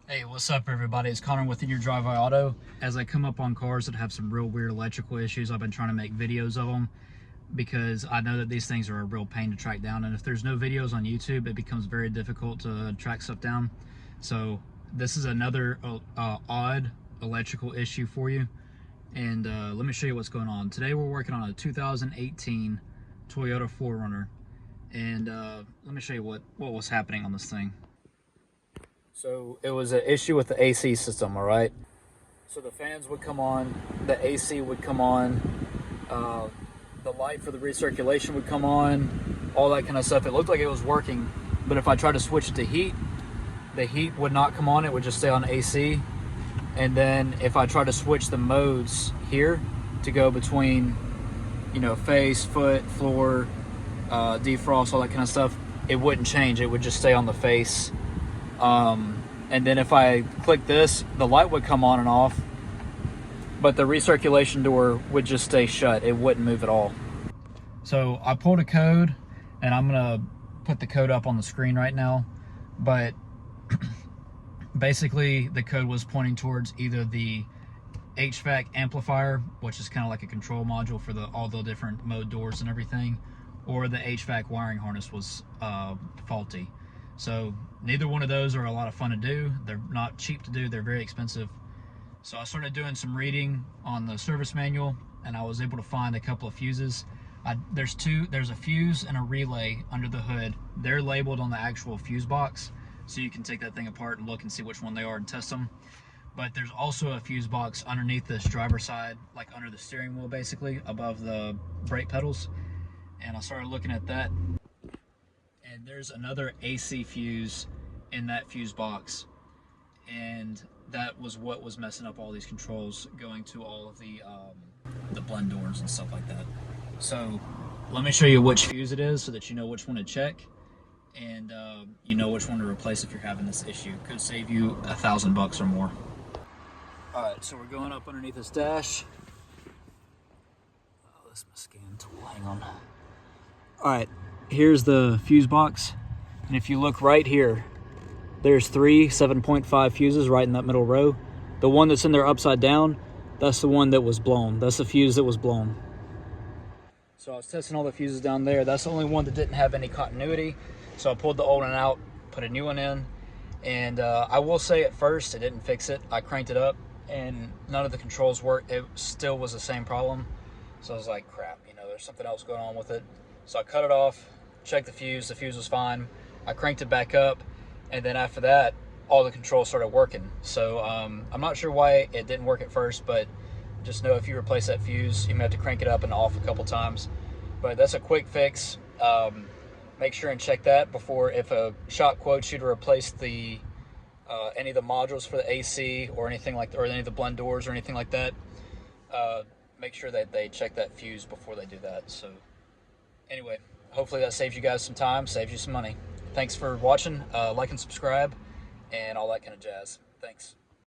Hey, what's up everybody? It's Connor with In Your Driveway Auto. As I come up on cars that have some real weird electrical issues, I've been trying to make videos of them because I know that these things are a real pain to track down, and if there's no videos on YouTube, it becomes very difficult to track stuff down. So this is another odd electrical issue for you, and let me show you what's going on. Today we're working on a 2018 Toyota 4Runner, and let me show you what was happening on this thing. So it was an issue with the AC system, all right? So the fans would come on, the AC would come on, the light for the recirculation would come on, all that kind of stuff. It looked like it was working, but if I tried to switch it to heat, the heat would not come on, it would just stay on AC. And then if I tried to switch the modes here to go between, you know, face, foot, floor, defrost, all that kind of stuff, it wouldn't change, it would just stay on the face. And then if I click this, the light would come on and off, but the recirculation door would just stay shut. It wouldn't move at all. So I pulled a code, and I'm gonna put the code up on the screen right now, but basically the code was pointing towards either the HVAC amplifier, which is kind of like a control module for all the different mode doors and everything, or the HVAC wiring harness was faulty. So neither one of those are a lot of fun to do. They're not cheap to do, they're very expensive. So I started doing some reading on the service manual, and I was able to find a couple of fuses. There's a fuse and a relay under the hood. They're labeled on the actual fuse box, so you can take that thing apart and look and see which one they are and test them. But there's also a fuse box underneath this driver's side, like under the steering wheel basically, above the brake pedals. And I started looking at that, and there's another AC fuse in that fuse box, and that was what was messing up all these controls going to all of the blend doors and stuff like that. So let me show you which fuse it is so that you know which one to check, and you know which one to replace if you're having this issue. Could save you $1,000 or more. All right, so we're going up underneath this dash. Oh, this is my scan tool, hang on. All right, here's the fuse box, and if you look right here, there's three 7.5 fuses right in that middle row. The one that's in there upside down, that's the one that was blown. That's the fuse that was blown. So I was testing all the fuses down there. That's the only one that didn't have any continuity. So I pulled the old one out, put a new one in, and I will say at first it didn't fix it. I cranked it up and none of the controls worked. It still was the same problem. So I was like, crap, you know, there's something else going on with it. So I cut it off, checked the fuse was fine. I cranked it back up, and then after that, all the controls started working. So I'm not sure why it didn't work at first, but just know if you replace that fuse, you may have to crank it up and off a couple times. But that's a quick fix. Make sure and check that before, if a shop quotes you to replace the any of the modules for the AC or anything like that, or any of the blend doors or anything like that. Make sure that they check that fuse before they do that. So anyway, hopefully that saves you guys some time, saves you some money. Thanks for watching. Like and subscribe and all that kind of jazz. Thanks.